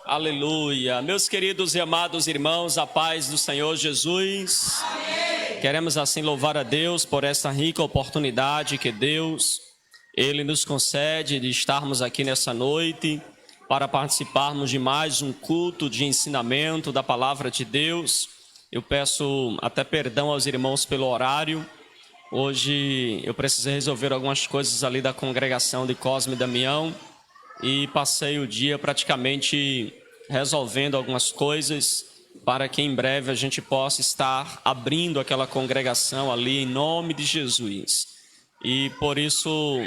Aleluia. Meus queridos e amados irmãos, a paz do Senhor Jesus. Amém. Queremos assim louvar a Deus por essa rica oportunidade que Deus, Ele nos concede de estarmos aqui nessa noite para participarmos de mais um culto de ensinamento da palavra de Deus. Eu peço até perdão aos irmãos pelo horário. Hoje eu precisei resolver algumas coisas ali da congregação de Cosme e Damião e passei o dia praticamente resolvendo algumas coisas para que em breve a gente possa estar abrindo aquela congregação ali em nome de Jesus. E por isso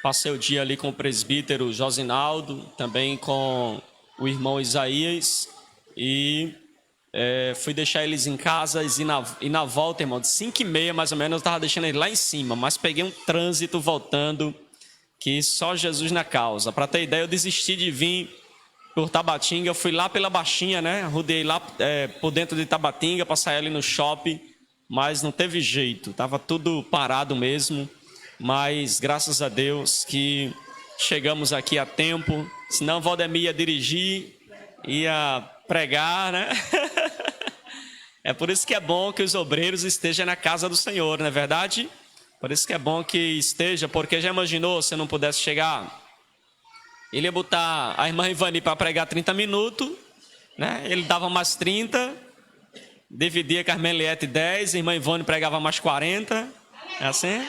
passei o dia ali com o presbítero Josinaldo, também com o irmão Isaías e fui deixar eles em casa e na volta, irmão, de 5h30 mais ou menos, eu estava deixando eles lá em cima, mas peguei um trânsito voltando que só Jesus na causa. Para ter ideia, eu desisti de vir por Tabatinga, eu fui lá pela Baixinha, né? Rodei lá por dentro de Tabatinga para sair ali no shopping, mas não teve jeito, estava tudo parado mesmo. Mas graças a Deus que chegamos aqui a tempo, senão Valdemir ia dirigir, ia pregar, né? É por isso que é bom que os obreiros estejam na casa do Senhor, não é verdade? Por isso que é bom que esteja, porque já imaginou se não pudesse chegar? Ele ia botar a irmã Ivani para pregar 30 minutos, né? Ele dava mais 30, dividia com a irmã Eliette 10, a irmã Ivani pregava mais 40, é assim?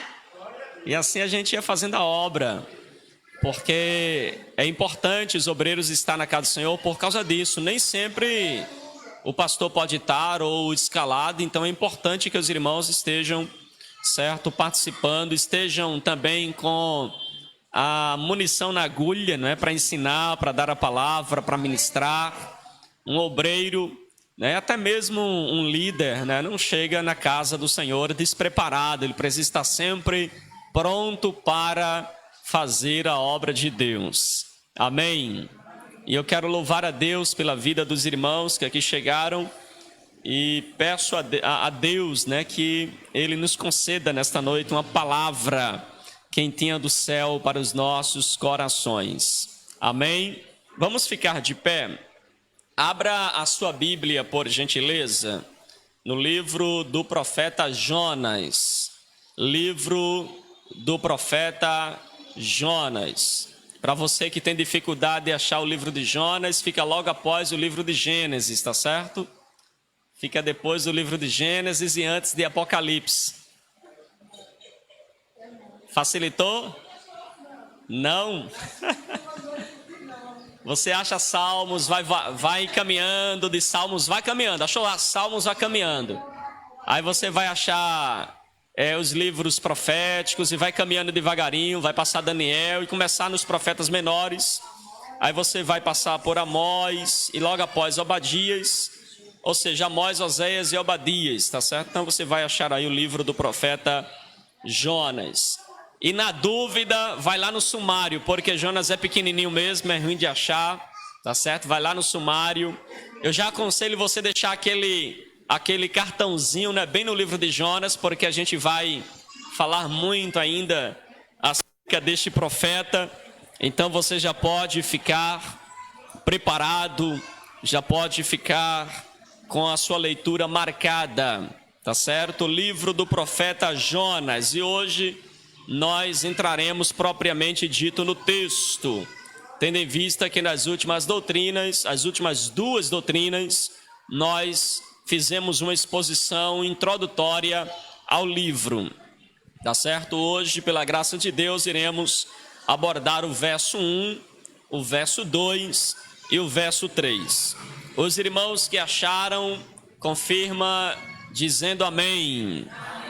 E assim a gente ia fazendo a obra, porque é importante os obreiros estar na casa do Senhor por causa disso. Nem sempre o pastor pode estar ou escalado, então é importante que os irmãos estejam, certo, participando, estejam também com a munição na agulha, não é, para ensinar, para dar a palavra, para ministrar. Um obreiro, né, até mesmo um líder, né, não chega na casa do Senhor despreparado, ele precisa estar sempre pronto para fazer a obra de Deus. Amém? E eu quero louvar a Deus pela vida dos irmãos que aqui chegaram e peço a Deus, né, que Ele nos conceda nesta noite uma palavra quentinha do céu para os nossos corações. Amém? Vamos ficar de pé. Abra a sua Bíblia, por gentileza, no livro do profeta Jonas. Livro do profeta Jonas. Para você que tem dificuldade de achar o livro de Jonas, fica logo após o livro de Gênesis, tá certo? Fica depois do livro de Gênesis e antes de Apocalipse. Facilitou? Não? Você acha Salmos, vai caminhando de Salmos, vai caminhando. Achou lá, Salmos, vai caminhando. Aí você vai achar os livros proféticos e vai caminhando devagarinho, vai passar Daniel e começar nos profetas menores. Aí você vai passar por Amós e logo após Obadias, ou seja, Amós, Oséias e Obadias, tá certo? Então você vai achar aí o livro do profeta Jonas. E na dúvida, vai lá no sumário, porque Jonas é pequenininho mesmo, é ruim de achar, tá certo? Vai lá no sumário. Eu já aconselho você deixar aquele cartãozinho, né, bem no livro de Jonas, porque a gente vai falar muito ainda acerca deste profeta. Então você já pode ficar preparado, já pode ficar com a sua leitura marcada, tá certo? O livro do profeta Jonas. E hoje nós entraremos propriamente dito no texto, tendo em vista que nas últimas doutrinas, as últimas duas doutrinas, nós fizemos uma exposição introdutória ao livro, tá certo? Hoje, pela graça de Deus, iremos abordar o verso 1, o verso 2 e o verso 3. Os irmãos que acharam, confirma dizendo amém. Amém.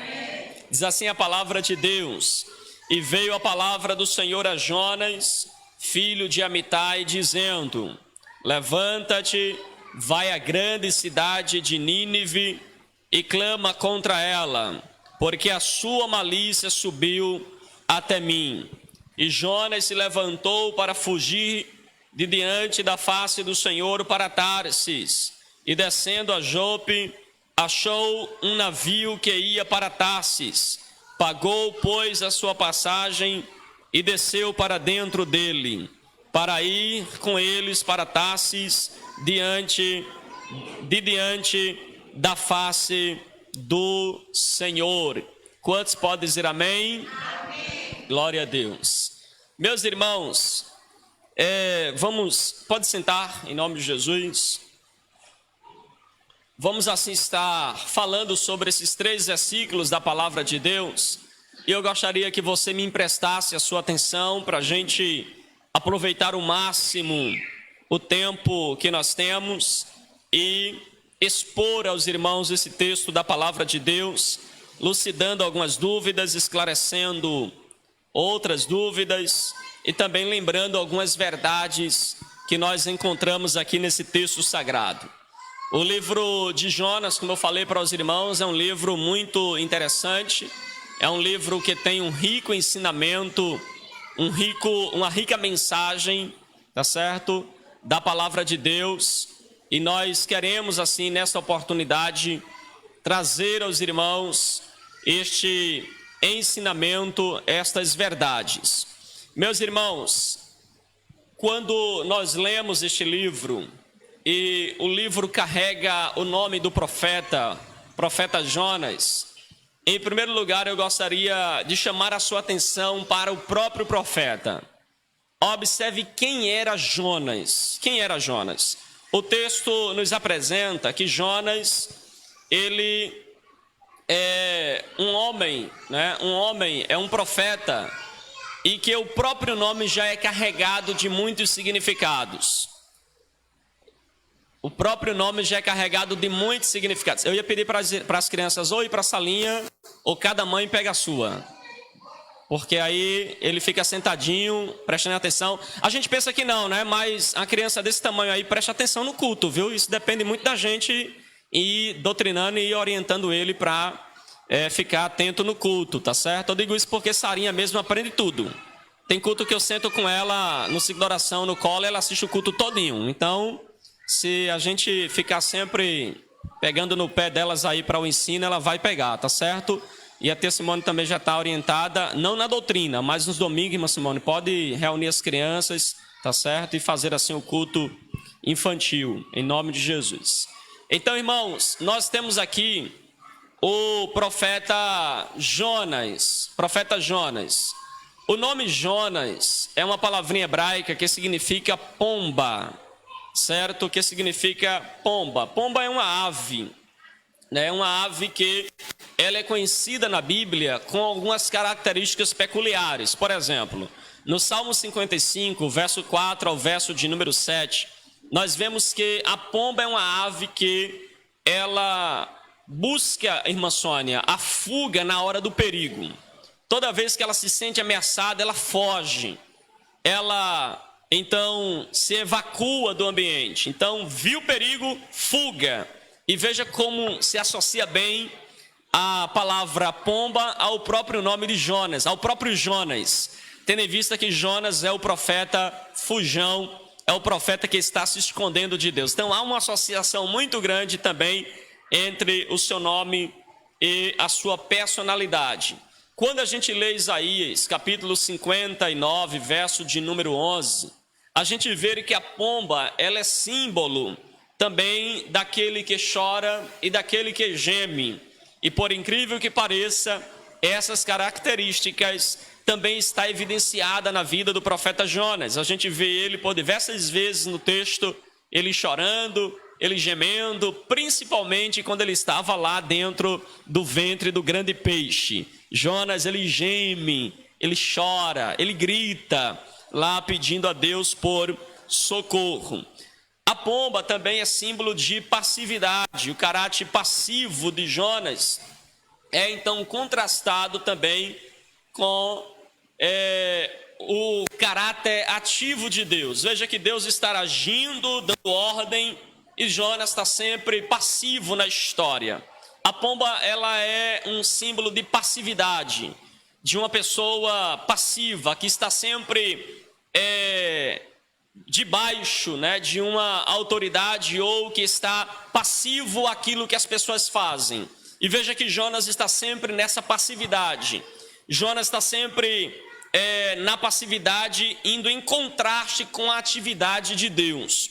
Diz assim a palavra de Deus: e veio a palavra do Senhor a Jonas, filho de Amitai, dizendo: levanta-te, vai à grande cidade de Nínive e clama contra ela, porque a sua malícia subiu até mim. E Jonas se levantou para fugir de diante da face do Senhor para Tarsis, e descendo a Jope, achou um navio que ia para Tarsis. Pagou, pois, a sua passagem e desceu para dentro dele. para ir com eles para Tarsis, diante da face do Senhor. Quantos podem dizer amém? Amém. Glória a Deus. Meus irmãos, pode sentar em nome de Jesus. Vamos assim estar falando sobre esses 3 versículos da palavra de Deus. E eu gostaria que você me emprestasse a sua atenção para a gente aproveitar o máximo o tempo que nós temos e expor aos irmãos esse texto da palavra de Deus, lucidando algumas dúvidas, esclarecendo outras dúvidas e também lembrando algumas verdades que nós encontramos aqui nesse texto sagrado. O livro de Jonas, como eu falei para os irmãos, é um livro muito interessante, é um livro que tem um rico ensinamento, uma rica mensagem, tá certo? Da palavra de Deus, e nós queremos assim, nesta oportunidade, trazer aos irmãos este ensinamento, estas verdades. Meus irmãos, quando nós lemos este livro, e o livro carrega o nome do profeta Jonas, em primeiro lugar eu gostaria de chamar a sua atenção para o próprio profeta. Observe quem era Jonas. Quem era Jonas? O texto nos apresenta que Jonas, ele é um homem, né? É um profeta, e que o próprio nome já é carregado de muitos significados. O próprio nome já é carregado de muitos significados. Eu ia pedir para as crianças ou ir para a salinha, ou cada mãe pega a sua. Porque aí ele fica sentadinho, prestando atenção. A gente pensa que não, né? Mas a criança desse tamanho aí presta atenção no culto, viu? Isso depende muito da gente ir doutrinando e orientando ele para ficar atento no culto, tá certo? Eu digo isso porque Sarinha mesmo aprende tudo. Tem culto que eu sento com ela no ciclo de oração, no colo, ela assiste o culto todinho. Então, se a gente ficar sempre pegando no pé delas aí para o ensino, ela vai pegar, tá certo? E a tia Simone também já está orientada, não na doutrina, mas nos domingos, irmã Simone, pode reunir as crianças, tá certo? E fazer assim o culto infantil, em nome de Jesus. Então, irmãos, nós temos aqui o profeta Jonas. O nome Jonas é uma palavrinha hebraica que significa pomba, certo? Que significa pomba. Pomba é uma ave, né? Uma ave que ela é conhecida na Bíblia com algumas características peculiares. Por exemplo, no Salmo 55, verso 4 ao verso de número 7, nós vemos que a pomba é uma ave que ela busca, irmã Sônia, a fuga na hora do perigo. Toda vez que ela se sente ameaçada, ela foge. Ela, então, se evacua do ambiente. Então, viu o perigo, fuga. E veja como se associa bem a palavra pomba ao próprio nome de Jonas, ao próprio Jonas. Tendo em vista que Jonas é o profeta fujão, é o profeta que está se escondendo de Deus. Então, há uma associação muito grande também entre o seu nome e a sua personalidade. Quando a gente lê Isaías, capítulo 59, verso de número 11, a gente vê que a pomba, ela é símbolo também daquele que chora e daquele que geme. E por incrível que pareça, essas características também está evidenciada na vida do profeta Jonas. A gente vê ele por diversas vezes no texto, ele chorando, ele gemendo, principalmente quando ele estava lá dentro do ventre do grande peixe. Jonas, ele geme, ele chora, ele grita lá pedindo a Deus por socorro. A pomba também é símbolo de passividade. O caráter passivo de Jonas é então contrastado também com o caráter ativo de Deus. Veja que Deus está agindo, dando ordem, e Jonas está sempre passivo na história. A pomba, ela é um símbolo de passividade, de uma pessoa passiva, que está sempre debaixo, né, de uma autoridade, ou que está passivo àquilo que as pessoas fazem. E veja que Jonas está sempre nessa passividade. Jonas está sempre na passividade, indo em contraste com a atividade de Deus.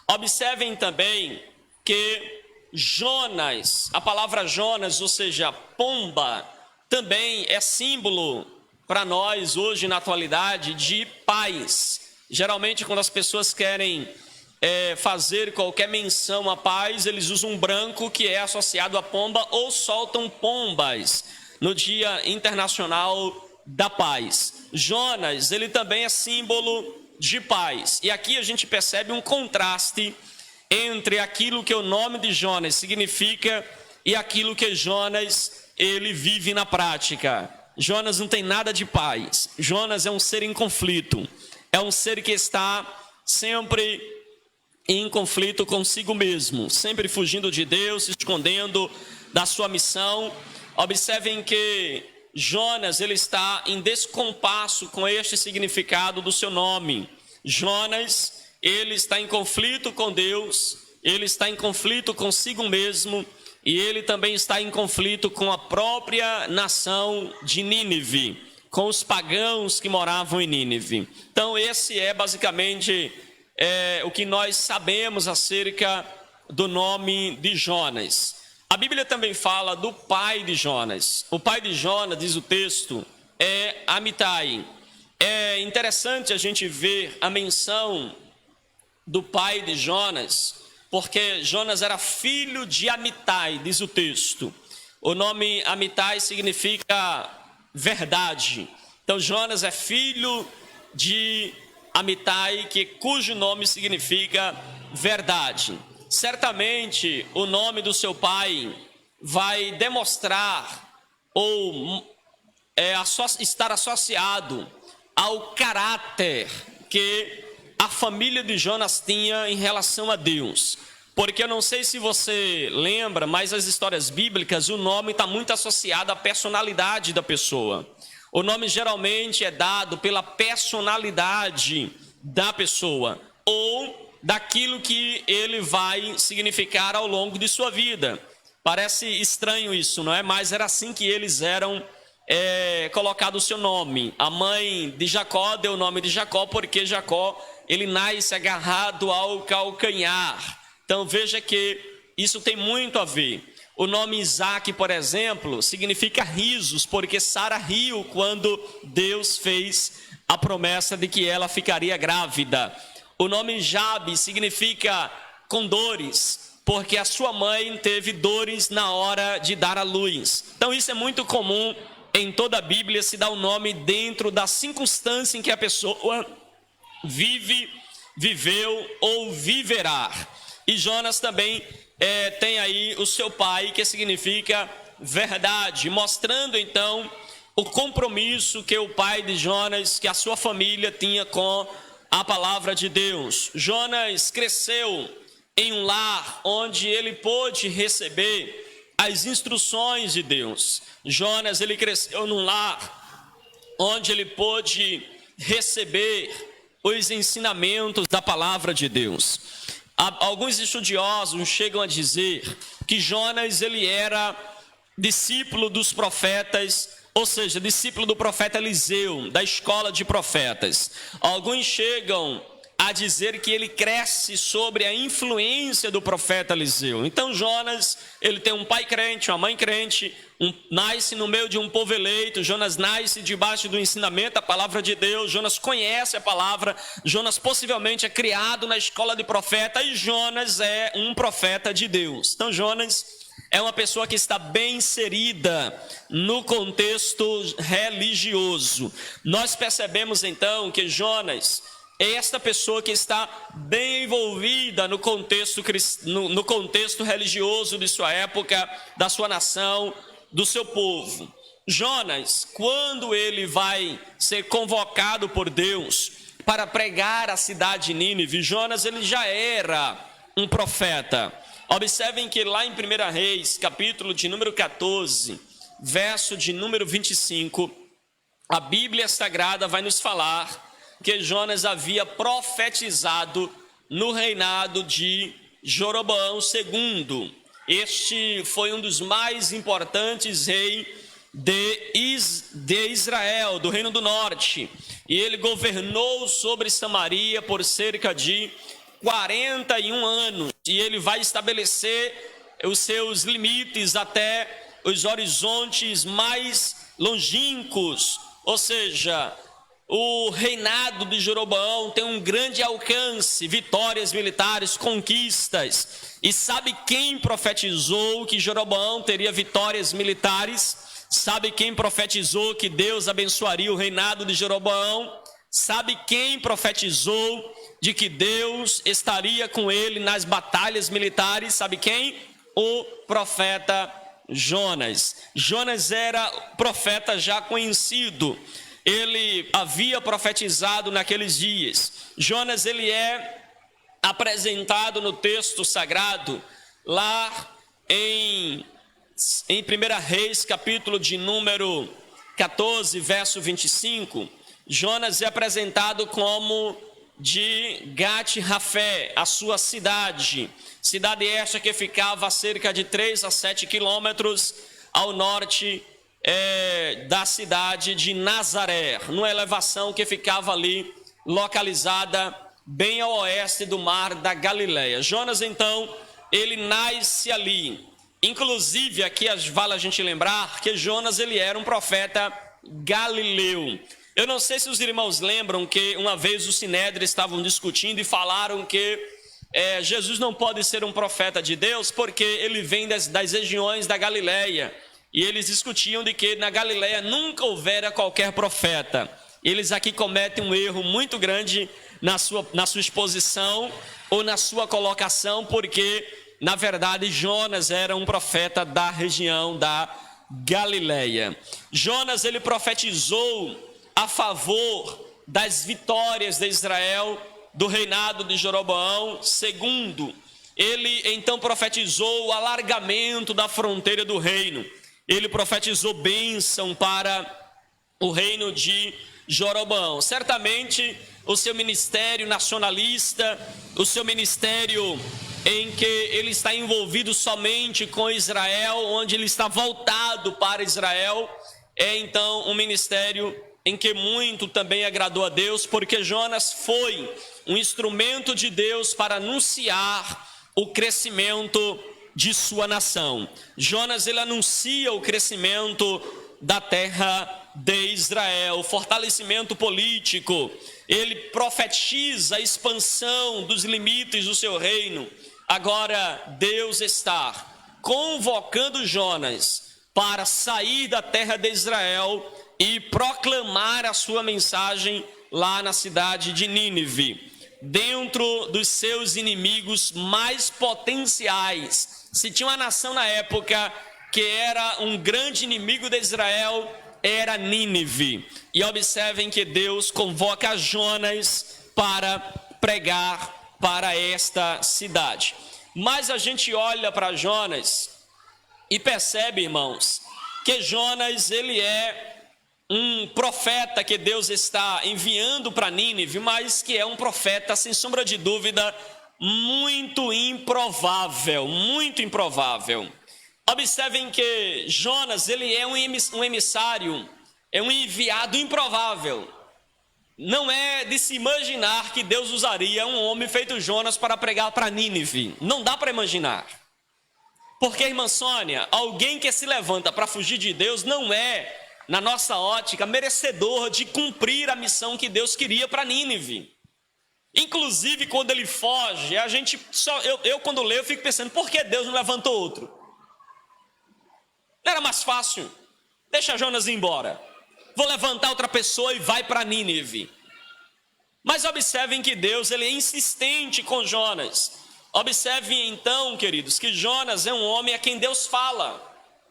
Observem também que Jonas, a palavra Jonas, ou seja, pomba, também é símbolo para nós hoje na atualidade de paz. Geralmente quando as pessoas querem fazer qualquer menção à paz, eles usam um branco que é associado à pomba ou soltam pombas no Dia Internacional da Paz. Jonas, ele também é símbolo de paz. E aqui a gente percebe um contraste entre aquilo que o nome de Jonas significa e aquilo que Jonas, ele vive na prática. Jonas não tem nada de paz. Jonas é um ser em conflito. É um ser que está sempre em conflito consigo mesmo, sempre fugindo de Deus, se escondendo da sua missão. Observem que Jonas, ele está em descompasso com este significado do seu nome. Jonas, ele está em conflito com Deus, ele está em conflito consigo mesmo, e ele também está em conflito com a própria nação de Nínive, com os pagãos que moravam em Nínive. Então esse é basicamente o que nós sabemos acerca do nome de Jonas. A Bíblia também fala do pai de Jonas. O pai de Jonas, diz o texto, é Amitai. É interessante a gente ver a menção do pai de Jonas, porque Jonas era filho de Amitai, diz o texto. O nome Amitai significa verdade. Então Jonas é filho de Amitai, cujo nome significa verdade. Certamente o nome do seu pai vai demonstrar ou estar associado ao caráter que a família de Jonas tinha em relação a Deus. Porque eu não sei se você lembra, mas nas histórias bíblicas o nome está muito associado à personalidade da pessoa. O nome geralmente é dado pela personalidade da pessoa ou daquilo que ele vai significar ao longo de sua vida. Parece estranho isso, não é? Mas era assim que eles eram colocado o seu nome. A mãe de Jacó deu o nome de Jacó porque Jacó, ele nasce agarrado ao calcanhar. Então veja que isso tem muito a ver. O nome Isaac, por exemplo, significa risos, porque Sara riu quando Deus fez a promessa de que ela ficaria grávida. O nome Jabe significa com dores, porque a sua mãe teve dores na hora de dar à luz. Então isso é muito comum em toda a Bíblia, se dá o nome dentro da circunstância em que a pessoa vive, viveu ou viverá. E Jonas também tem aí o seu pai, que significa verdade, mostrando então o compromisso que o pai de Jonas, que a sua família tinha com a palavra de Deus. Jonas cresceu em um lar onde ele pôde receber as instruções de Deus. Jonas, ele cresceu num lar onde ele pôde receber os ensinamentos da palavra de Deus. Alguns estudiosos chegam a dizer que Jonas, ele era discípulo dos profetas, ou seja, discípulo do profeta Eliseu, da escola de profetas. Alguns chegam a dizer que ele cresce sobre a influência do profeta Eliseu. Então Jonas, ele tem um pai crente, uma mãe crente, nasce no meio de um povo eleito. Jonas nasce debaixo do ensinamento da palavra de Deus. Jonas conhece a palavra. Jonas possivelmente é criado na escola de profeta, e Jonas é um profeta de Deus. Então Jonas é uma pessoa que está bem inserida no contexto religioso. Nós percebemos então que Jonas é esta pessoa que está bem envolvida no contexto religioso de sua época, da sua nação, do seu povo. Jonas, quando ele vai ser convocado por Deus para pregar a cidade de Nínive, Jonas, ele já era um profeta. Observem que lá em 1 Reis, capítulo de número 14, verso de número 25, a Bíblia Sagrada vai nos falar que Jonas havia profetizado no reinado de Jeroboão II. Este foi um dos mais importantes reis de Israel, do Reino do Norte. E ele governou sobre Samaria por cerca de 41 anos. E ele vai estabelecer os seus limites até os horizontes mais longínquos. Ou seja, o reinado de Jeroboão tem um grande alcance, vitórias militares, conquistas. E sabe quem profetizou que Jeroboão teria vitórias militares? Sabe quem profetizou que Deus abençoaria o reinado de Jeroboão? Sabe quem profetizou de que Deus estaria com ele nas batalhas militares? Sabe quem? O profeta Jonas. Jonas era profeta já conhecido. Ele havia profetizado naqueles dias. Jonas, ele é apresentado no texto sagrado, lá em 1 Reis, capítulo de número 14, verso 25. Jonas é apresentado como de Gat-Rafé, a sua cidade. Cidade esta que ficava a cerca de 3 a 7 quilômetros ao norte da cidade de Nazaré, numa elevação que ficava ali, localizada bem ao oeste do mar da Galileia. Jonas, então, ele nasce ali. Inclusive, aqui vale a gente lembrar que Jonas, ele era um profeta galileu. Eu não sei se os irmãos lembram que uma vez os sinédrios estavam discutindo e falaram que Jesus não pode ser um profeta de Deus porque ele vem das regiões da Galileia. E eles discutiam de que na Galileia nunca houvera qualquer profeta. Eles aqui cometem um erro muito grande na sua exposição ou na sua colocação, porque, na verdade, Jonas era um profeta da região da Galileia. Jonas, ele profetizou a favor das vitórias de Israel, do reinado de Jeroboão II. Ele, então, profetizou o alargamento da fronteira do reino. Ele profetizou bênção para o reino de Jeroboão. Certamente o seu ministério nacionalista, o seu ministério em que ele está envolvido somente com Israel, onde ele está voltado para Israel, é então um ministério em que muito também agradou a Deus, porque Jonas foi um instrumento de Deus para anunciar o crescimento de sua nação. Jonas, ele anuncia o crescimento da terra de Israel, o fortalecimento político. Ele profetiza a expansão dos limites do seu reino. Agora, Deus está convocando Jonas para sair da terra de Israel e proclamar a sua mensagem lá na cidade de Nínive, dentro dos seus inimigos mais potenciais. Se tinha uma nação na época que era um grande inimigo de Israel, era Nínive. E observem que Deus convoca Jonas para pregar para esta cidade. Mas a gente olha para Jonas e percebe, irmãos, que Jonas, ele é um profeta que Deus está enviando para Nínive, mas que é um profeta, sem sombra de dúvida, muito improvável, muito improvável. Observem que Jonas, ele é um emissário, é um enviado improvável. Não é de se imaginar que Deus usaria um homem feito Jonas para pregar para Nínive. Não dá para imaginar. Porque, irmã Sônia, alguém que se levanta para fugir de Deus não é, na nossa ótica, merecedor de cumprir a missão que Deus queria para Nínive. Inclusive, quando ele foge, a gente eu quando leio, eu fico pensando, por que Deus não levantou outro? Não era mais fácil? Deixa Jonas ir embora. Vou levantar outra pessoa e vai para Nínive. Mas observem que Deus, ele é insistente com Jonas. Observem então, queridos, que Jonas é um homem a quem Deus fala.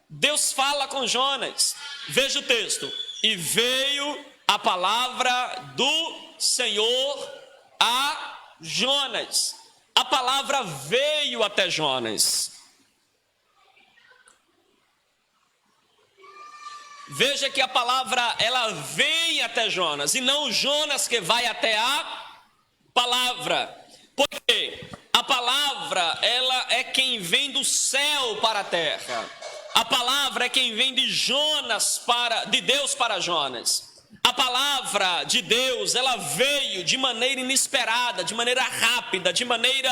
Deus fala com Jonas. Veja o texto. E veio a palavra do Senhor a Jonas. A palavra veio até Jonas. Veja que a palavra, ela vem até Jonas, e não Jonas que vai até a palavra. Porque a palavra, ela é quem vem do céu para a terra. A palavra é quem vem de Deus para Jonas. A palavra de Deus, ela veio de maneira inesperada, de maneira rápida, de maneira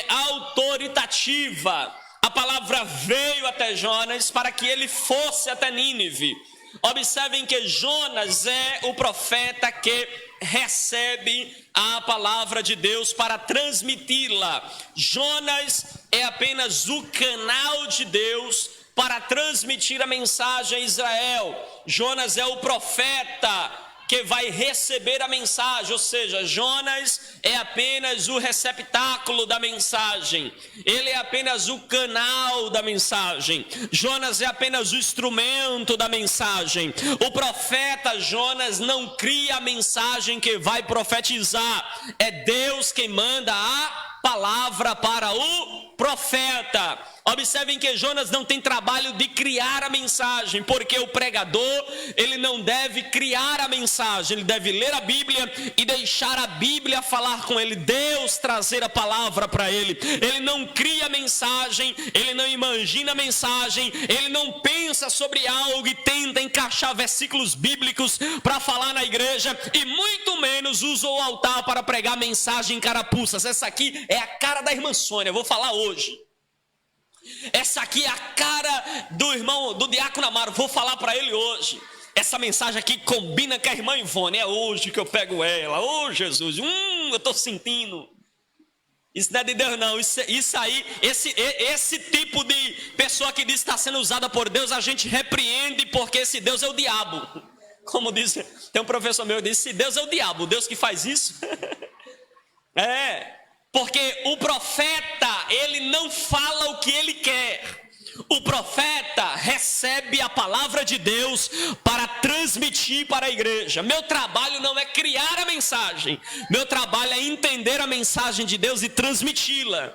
autoritativa. A palavra veio até Jonas para que ele fosse até Nínive. Observem que Jonas é o profeta que recebe a palavra de Deus para transmiti-la. Jonas é apenas o canal de Deus para transmitir a mensagem a Israel. Jonas é o profeta que vai receber a mensagem, ou seja, Jonas é apenas o receptáculo da mensagem, ele é apenas o canal da mensagem, Jonas é apenas o instrumento da mensagem. O profeta Jonas não cria a mensagem que vai profetizar, é Deus quem manda a palavra para o profeta. Observem que Jonas não tem trabalho de criar a mensagem, porque o pregador, ele não deve criar a mensagem, ele deve ler a Bíblia e deixar a Bíblia falar com ele, Deus trazer a palavra para ele. Ele não cria a mensagem, ele não imagina a mensagem, ele não pensa sobre algo e tenta encaixar versículos bíblicos para falar na igreja, e muito menos usa o altar para pregar mensagem em carapuças. Essa aqui é a cara da irmã Sônia, eu vou falar hoje. Essa aqui é a cara do irmão, do diácono Amaro, vou falar para ele hoje. Essa mensagem aqui combina com a irmã Ivone, é hoje que eu pego ela. Oh Jesus, eu estou sentindo. Isso não é de Deus não, esse tipo de pessoa que diz que está sendo usada por Deus, a gente repreende, porque esse Deus é o diabo. Como diz, tem um professor meu que diz, se Deus é o diabo, o Deus que faz isso. Porque o profeta, ele não fala o que ele quer. O profeta recebe a palavra de Deus para transmitir para a igreja. Meu trabalho não é criar a mensagem. Meu trabalho é entender a mensagem de Deus e transmiti-la.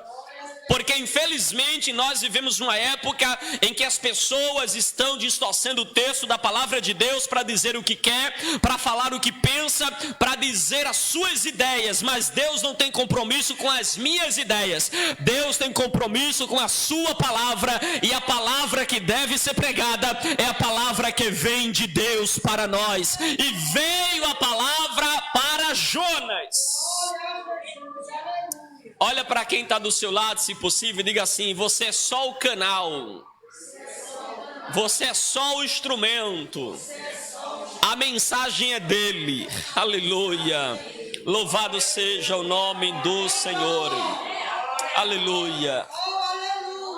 Porque infelizmente nós vivemos uma época em que as pessoas estão distorcendo o texto da palavra de Deus para dizer o que quer, para falar o que pensa, para dizer as suas ideias, mas Deus não tem compromisso com as minhas ideias. Deus tem compromisso com a sua palavra, e a palavra que deve ser pregada é a palavra que vem de Deus para nós. E veio a palavra para Jonas. Olha para quem está do seu lado, se possível, e diga assim: você é só o canal, você é só o instrumento, a mensagem é dele. Aleluia, louvado seja o nome do Senhor. Aleluia.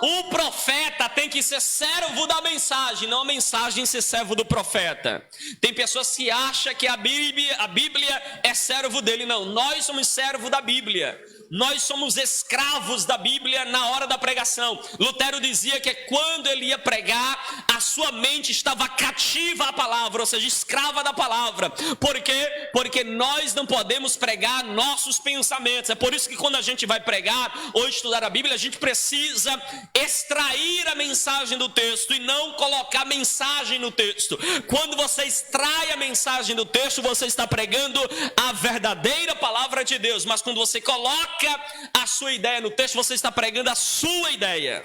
O profeta tem que ser servo da mensagem, não a mensagem ser servo do profeta. Tem pessoas que acham que a Bíblia é servo dele. Não, nós somos servo da Bíblia. Nós somos escravos da Bíblia na hora da pregação. Lutero dizia que quando ele ia pregar, a sua mente estava cativa à palavra, ou seja, escrava da palavra. Por quê? Porque nós não podemos pregar nossos pensamentos. É por isso que quando a gente vai pregar ou estudar a Bíblia, a gente precisa extrair a mensagem do texto e não colocar mensagem no texto. Quando você extrai a mensagem do texto, você está pregando a verdadeira palavra de Deus. Mas quando você coloca a sua ideia no texto, você está pregando a sua ideia.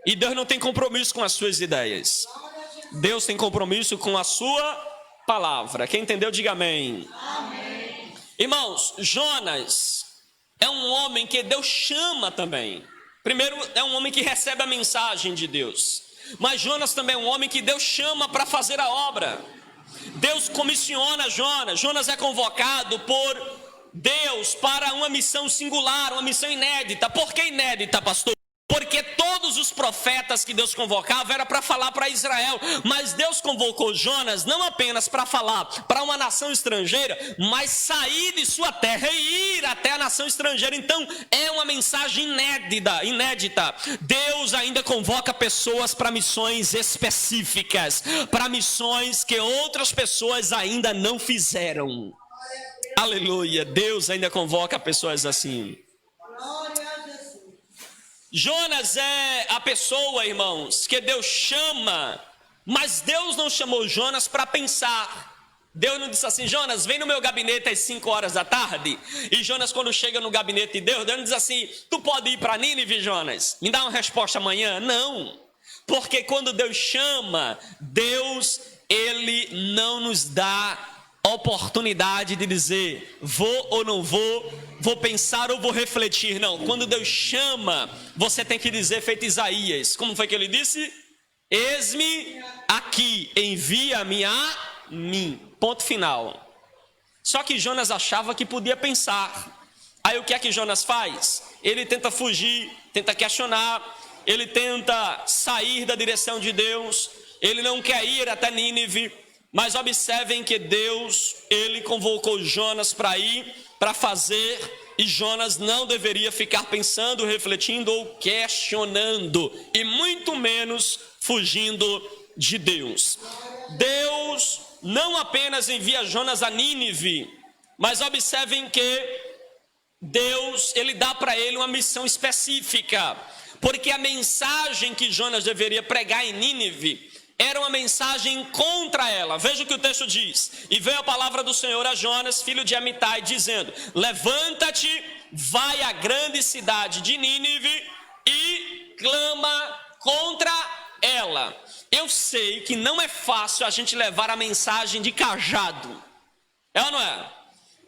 E Deus não tem compromisso com as suas ideias. Deus tem compromisso com a sua palavra. Quem entendeu, diga amém. Amém. Irmãos, Jonas é um homem que Deus chama também. Primeiro, é um homem que recebe a mensagem de Deus. Mas Jonas também é um homem que Deus chama para fazer a obra. Deus comissiona Jonas. Jonas é convocado por Deus para uma missão singular, uma missão inédita. Por que inédita, pastor? Porque todos os profetas que Deus convocava era para falar para Israel, mas Deus convocou Jonas não apenas para falar para uma nação estrangeira, mas sair de sua terra e ir até a nação estrangeira. Então é uma mensagem inédita. Deus ainda convoca pessoas para missões específicas, para missões que outras pessoas ainda não fizeram. Aleluia, Deus ainda convoca pessoas assim. Jonas é a pessoa, irmãos, que Deus chama, mas Deus não chamou Jonas para pensar. Deus não disse assim: Jonas, vem no meu gabinete às 5 horas da tarde. E Jonas, quando chega no gabinete de Deus, Deus não diz assim: tu pode ir para Nínive, Jonas? Me dá uma resposta amanhã. Não. Porque quando Deus chama, Deus, Ele não nos dá oportunidade de dizer, vou ou não vou pensar ou vou refletir. Não, quando Deus chama, você tem que dizer, feito Isaías. Como foi que ele disse? Eis-me aqui, envia-me a mim. Ponto final. Só que Jonas achava que podia pensar. Aí o que é que Jonas faz? Ele tenta fugir, tenta questionar, ele tenta sair da direção de Deus, ele não quer ir até Nínive, mas observem que Deus, ele convocou Jonas para ir, para fazer, e Jonas não deveria ficar pensando, refletindo ou questionando, e muito menos fugindo de Deus. Deus não apenas envia Jonas a Nínive, mas observem que Deus, ele dá para ele uma missão específica, porque a mensagem que Jonas deveria pregar em Nínive era uma mensagem contra ela. Veja o que o texto diz. E veio a palavra do Senhor a Jonas, filho de Amitai, dizendo: levanta-te, vai à grande cidade de Nínive e clama contra ela. Eu sei que não é fácil a gente levar a mensagem de cajado. É ou não é?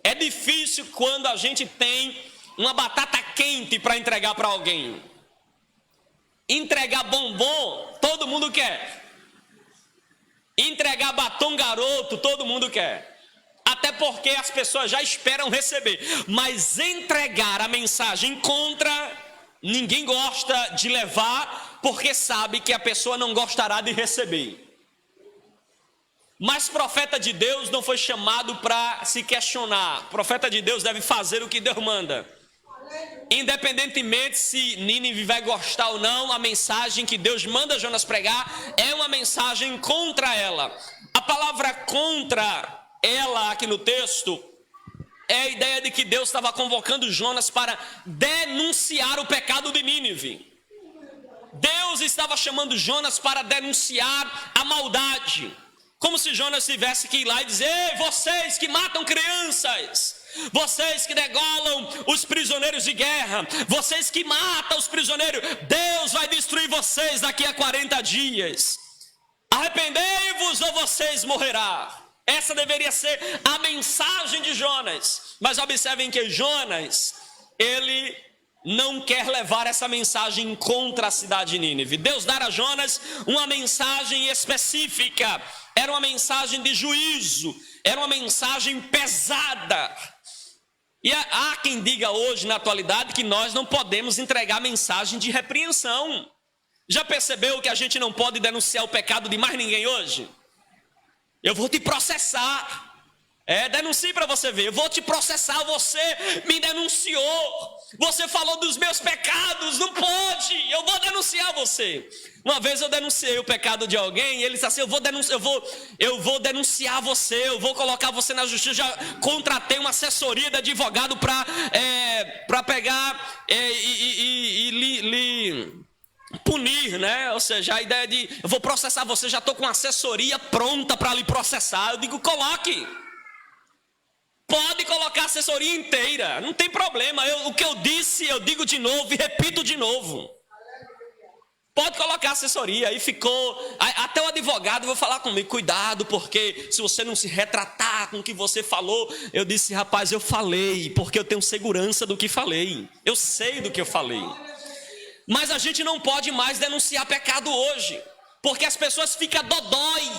É difícil quando a gente tem uma batata quente para entregar para alguém. Entregar bombom, todo mundo quer. Entregar batom garoto, todo mundo quer. Até porque as pessoas já esperam receber. Mas entregar a mensagem contra, ninguém gosta de levar, porque sabe que a pessoa não gostará de receber. Mas profeta de Deus não foi chamado para se questionar. Profeta de Deus deve fazer o que Deus manda. Independentemente se Nínive vai gostar ou não, a mensagem que Deus manda Jonas pregar é uma mensagem contra ela. A palavra contra ela aqui no texto é a ideia de que Deus estava convocando Jonas para denunciar o pecado de Nínive. Deus estava chamando Jonas para denunciar a maldade. Como se Jonas tivesse que ir lá e dizer: ei, vocês que matam crianças, vocês que degolam os prisioneiros de guerra, vocês que matam os prisioneiros, Deus vai destruir vocês daqui a 40 dias. Arrependei-vos ou vocês morrerão. Essa deveria ser a mensagem de Jonas. Mas observem que Jonas, ele não quer levar essa mensagem contra a cidade de Nínive. Deus dá a Jonas uma mensagem específica. Era uma mensagem de juízo, era uma mensagem pesada. E há quem diga hoje, na atualidade, que nós não podemos entregar mensagem de repreensão. Já percebeu que a gente não pode denunciar o pecado de mais ninguém hoje? Eu vou te processar. Denuncie para você ver. Eu vou te processar, você me denunciou. Você falou dos meus pecados, não pode. Eu vou denunciar você. Uma vez eu denunciei o pecado de alguém e ele disse assim: eu vou denunciar você, eu vou colocar você na justiça. Já contratei uma assessoria de advogado para pegar e lhe punir, né? Ou seja, a ideia de eu vou processar você, já estou com uma assessoria pronta para lhe processar. Eu digo, coloque. Pode colocar a assessoria inteira, não tem problema. O que eu disse, eu digo de novo e repito de novo. Pode colocar a assessoria. Aí ficou, até o advogado vai falar comigo: cuidado, porque se você não se retratar com o que você falou. Eu disse: rapaz, eu falei, porque eu tenho segurança do que falei. Eu sei do que eu falei. Mas a gente não pode mais denunciar pecado hoje, porque as pessoas ficam dodói.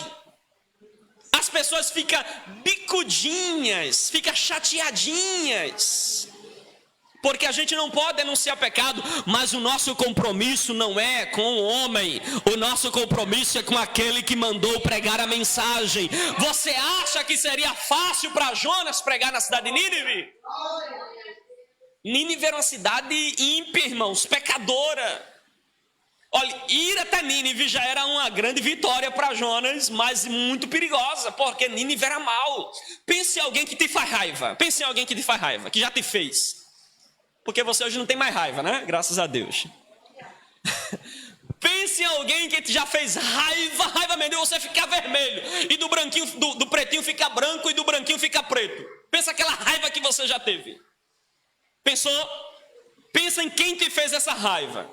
As pessoas ficam bicudinhas, ficam chateadinhas, porque a gente não pode denunciar pecado. Mas o nosso compromisso não é com o homem, o nosso compromisso é com aquele que mandou pregar a mensagem. Você acha que seria fácil para Jonas pregar na cidade de Nínive? Nínive era uma cidade ímpia, irmãos, pecadora. Olha, ir até Nínive já era uma grande vitória para Jonas, mas muito perigosa, porque Nínive era mal. Pense em alguém que te faz raiva. Pense em alguém que te faz raiva, que já te fez. Porque você hoje não tem mais raiva, né? Graças a Deus. Pense em alguém que já fez raiva mesmo, e você ficar vermelho, e do branquinho, do pretinho fica branco, e do branquinho fica preto. Pensa aquela raiva que você já teve. Pensou? Pensa em quem te fez essa raiva.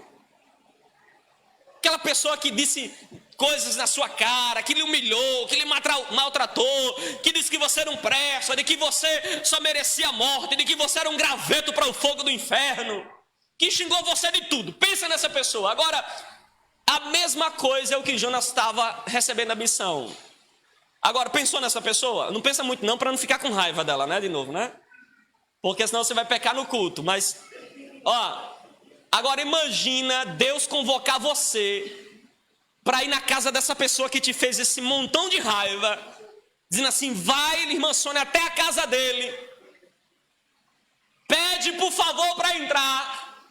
aquela pessoa que disse coisas na sua cara, que lhe humilhou, que lhe maltratou, que disse que você não presta, de que você só merecia a morte, de que você era um graveto para o fogo do inferno, que xingou você de tudo. Pensa nessa pessoa. Agora, a mesma coisa é o que Jonas estava recebendo a missão. Agora, pensou nessa pessoa? Não pensa muito não, para não ficar com raiva dela, né? De novo, né? Porque senão você vai pecar no culto. Mas, agora imagina Deus convocar você para ir na casa dessa pessoa que te fez esse montão de raiva, dizendo assim: vai, irmã Sônia, até a casa dele, pede por favor para entrar,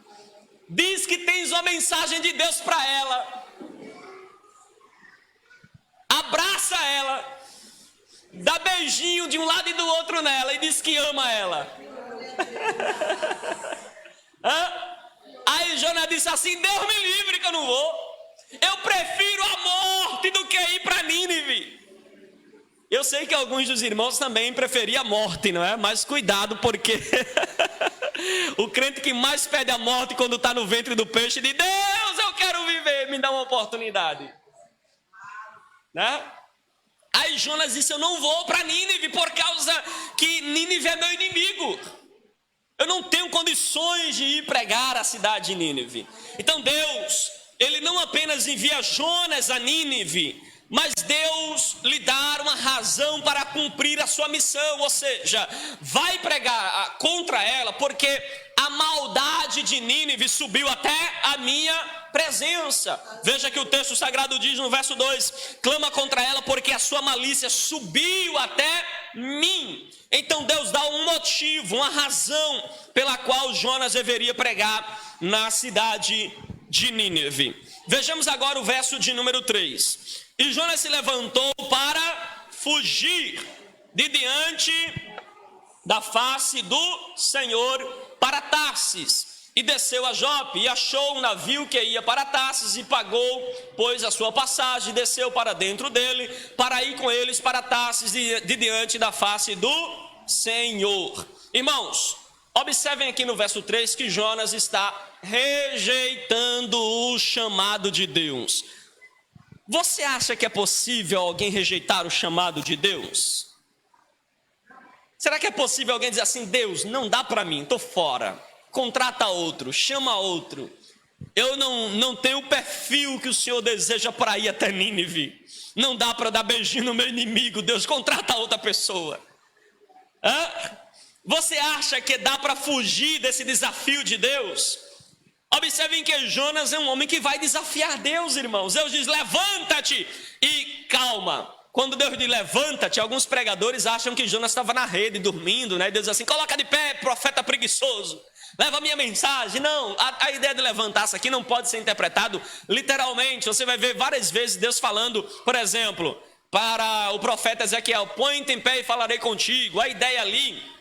diz que tens uma mensagem de Deus para ela, abraça ela, dá beijinho de um lado e do outro nela e diz que ama ela. Aí Jonas disse assim: Deus me livre que eu não vou. Eu prefiro a morte do que ir para Nínive. Eu sei que alguns dos irmãos também preferiam a morte, não é? Mas cuidado, porque o crente que mais pede a morte quando está no ventre do peixe diz: Deus, eu quero viver, me dá uma oportunidade, né? Aí Jonas disse: eu não vou para Nínive, por causa que Nínive é meu inimigo. Eu não tenho condições de ir pregar a cidade de Nínive. Então Deus, Ele não apenas envia Jonas a Nínive, mas Deus lhe dá uma razão para cumprir a sua missão. Ou seja, vai pregar contra ela, porque a maldade de Nínive subiu até a minha presença. Veja que o texto sagrado diz no verso 2: clama contra ela porque a sua malícia subiu até mim. Então Deus dá um motivo, uma razão pela qual Jonas deveria pregar na cidade de Nínive. Vejamos agora o verso de número 3. E Jonas se levantou para fugir de diante da face do Senhor para Tarsis. E desceu a Jope e achou um navio que ia para Tarsis e pagou, pois, a sua passagem, desceu para dentro dele, para ir com eles para Tarsis de diante da face do Senhor. Irmãos, observem aqui no verso 3 que Jonas está rejeitando o chamado de Deus. Você acha que é possível alguém rejeitar o chamado de Deus? Será que é possível alguém dizer assim: Deus, não dá para mim, estou fora, contrata outro, chama outro, eu não tenho o perfil que o Senhor deseja para ir até Nínive, não dá para dar beijinho no meu inimigo, Deus, contrata outra pessoa? Você acha que dá para fugir desse desafio de Deus? Observem que Jonas é um homem que vai desafiar Deus, irmãos. Deus diz: levanta-te e calma. Quando Deus diz levanta-te, alguns pregadores acham que Jonas estava na rede, dormindo, né? Deus diz assim: coloca de pé, profeta preguiçoso, leva a minha mensagem. Não, a ideia de levantar-se aqui não pode ser interpretado literalmente. Você vai ver várias vezes Deus falando, por exemplo, para o profeta Ezequiel: põe-te em pé e falarei contigo. A ideia ali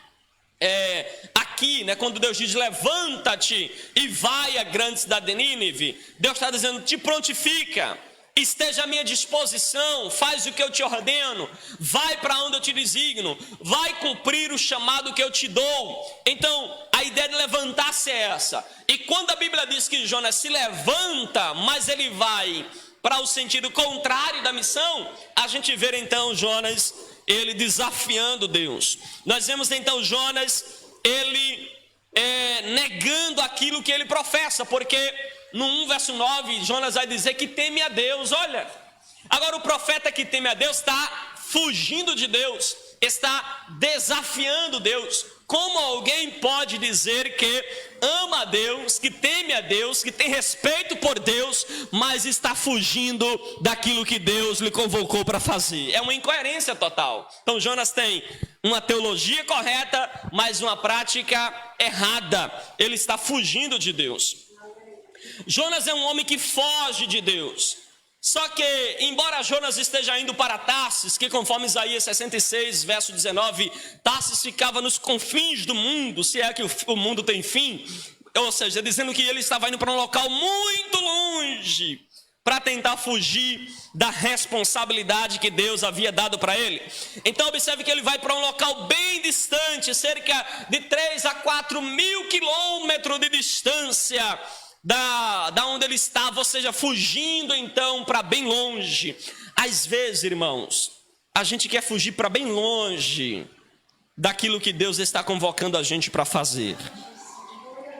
aqui, né, quando Deus diz levanta-te e vai à grande cidade de Nínive, Deus está dizendo: te prontifica, esteja à minha disposição, faz o que eu te ordeno, vai para onde eu te designo, vai cumprir o chamado que eu te dou. Então a ideia de levantar-se é essa. E quando a Bíblia diz que Jonas se levanta, mas ele vai para o sentido contrário da missão, a gente vê então Jonas, ele desafiando Deus. Nós vemos então Jonas, ele negando aquilo que ele professa, porque no 1 verso 9, Jonas vai dizer que teme a Deus. Olha, agora o profeta que teme a Deus está fugindo de Deus, está desafiando Deus. Como alguém pode dizer que ama a Deus, que teme a Deus, que tem respeito por Deus, mas está fugindo daquilo que Deus lhe convocou para fazer? É uma incoerência total. Então Jonas tem uma teologia correta, mas uma prática errada. Ele está fugindo de Deus. Jonas é um homem que foge de Deus. Só que, embora Jonas esteja indo para Tarsis, que conforme Isaías 66, verso 19, Tarsis ficava nos confins do mundo, se é que o mundo tem fim, ou seja, dizendo que ele estava indo para um local muito longe, para tentar fugir da responsabilidade que Deus havia dado para ele. Então observe que ele vai para um local bem distante, cerca de 3 a 4 mil quilômetros de distância, da onde ele estava, ou seja, fugindo então para bem longe. Às vezes, irmãos, a gente quer fugir para bem longe daquilo que Deus está convocando a gente para fazer.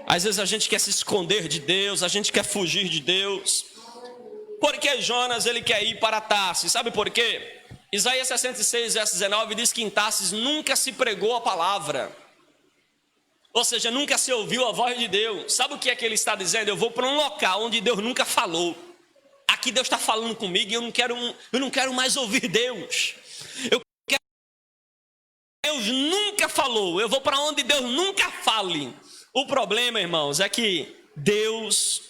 Às vezes a gente quer se esconder de Deus, a gente quer fugir de Deus. Porque Jonas, ele quer ir para Tarsis, sabe por quê? Isaías 66, verso 19 diz que em Tarsis nunca se pregou a palavra. Ou seja, nunca se ouviu a voz de Deus. Sabe o que é que ele está dizendo? Eu vou para um local onde Deus nunca falou. Aqui Deus está falando comigo e eu não quero mais ouvir Deus. Deus nunca falou. Eu vou para onde Deus nunca fale. O problema, irmãos, é que Deus,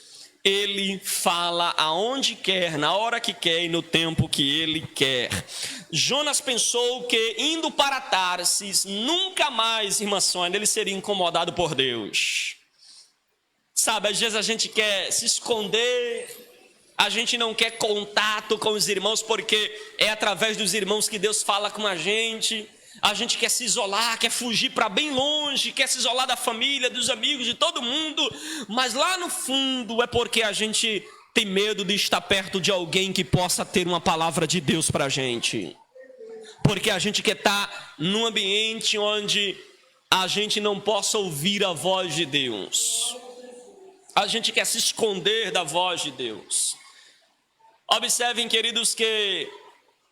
ele fala aonde quer, na hora que quer e no tempo que ele quer. Jonas pensou que indo para Tarsis, nunca mais, irmã Sônia, ele seria incomodado por Deus. Sabe, às vezes a gente quer se esconder, a gente não quer contato com os irmãos, porque é através dos irmãos que Deus fala com a gente quer se isolar, quer fugir para bem longe, quer se isolar da família, dos amigos, de todo mundo, mas lá no fundo é porque a gente tem medo de estar perto de alguém que possa ter uma palavra de Deus para a gente, porque a gente quer estar num ambiente onde a gente não possa ouvir a voz de Deus, a gente quer se esconder da voz de Deus. Observem, queridos, que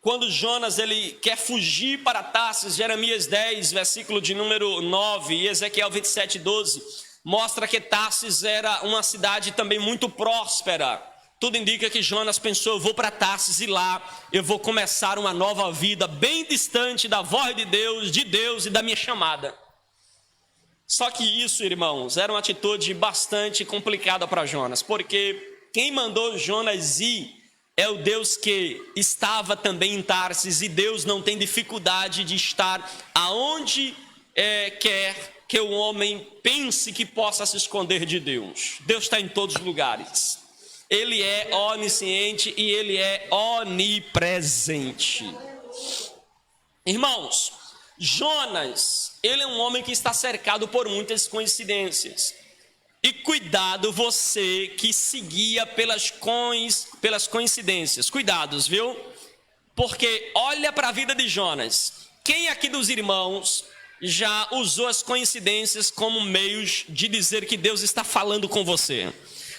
quando Jonas ele quer fugir para Tarsis, Jeremias 10, versículo de número 9 e Ezequiel 27, 12, mostra que Tarsis era uma cidade também muito próspera. Tudo indica que Jonas pensou, eu vou para Tarsis e lá eu vou começar uma nova vida, bem distante da voz de Deus e da minha chamada. Só que isso, irmãos, era uma atitude bastante complicada para Jonas, porque quem mandou Jonas ir é o Deus que estava também em Tarsis, e Deus não tem dificuldade de estar aonde quer que o homem pense que possa se esconder de Deus. Deus está em todos os lugares. Ele é onisciente e ele é onipresente. Irmãos, Jonas, ele é um homem que está cercado por muitas coincidências. E cuidado você que seguia pelas coincidências. Cuidados, viu? Porque olha para a vida de Jonas. Quem aqui dos irmãos já usou as coincidências como meios de dizer que Deus está falando com você?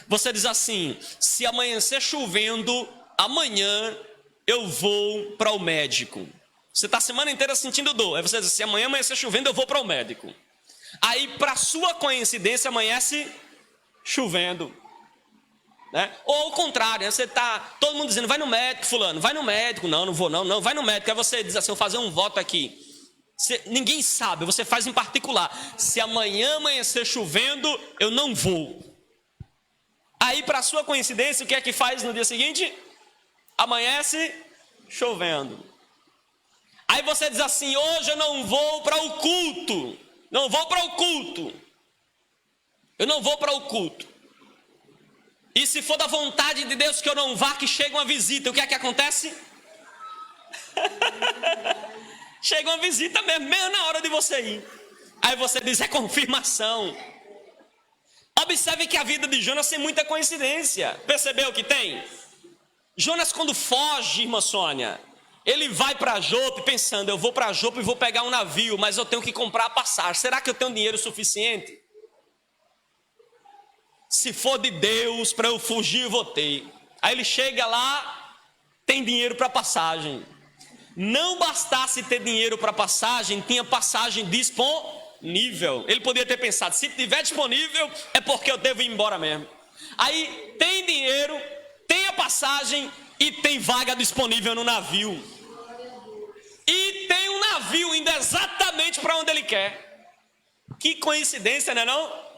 Você diz assim, se amanhecer chovendo, amanhã eu vou para o médico. Você está a semana inteira sentindo dor. Aí você diz, se amanhã amanhecer chovendo, eu vou para o médico. Aí, para sua coincidência, amanhece chovendo, né? Ou ao contrário, né? Você está, todo mundo dizendo, vai no médico, fulano, vai no médico, não vou não, vai no médico. Aí você diz assim, eu vou fazer um voto aqui. Ninguém sabe, você faz em particular. Se amanhã amanhecer chovendo, eu não vou. Aí, para sua coincidência, o que é que faz no dia seguinte? Amanhece chovendo. Aí você diz assim, hoje eu não vou para o culto. Não vou para o culto. Eu não vou para o culto. E se for da vontade de Deus que eu não vá, que chega uma visita, o que é que acontece? Chega uma visita mesmo na hora de você ir. Aí você diz, é confirmação. Observe que a vida de Jonas tem muita coincidência. Percebeu que tem? Jonas, quando foge, irmã Sônia, ele vai para Jope pensando, eu vou para Jope e vou pegar um navio, mas eu tenho que comprar a passagem. Será que eu tenho dinheiro suficiente? Se for de Deus para eu fugir, eu vou ter. Aí ele chega lá, tem dinheiro para passagem. Não bastasse ter dinheiro para passagem, tinha passagem disponível. Ele poderia ter pensado, se tiver disponível, é porque eu devo ir embora mesmo. Aí tem dinheiro, tem a passagem e tem vaga disponível no navio. E tem um navio indo exatamente para onde ele quer. Que coincidência, não é não?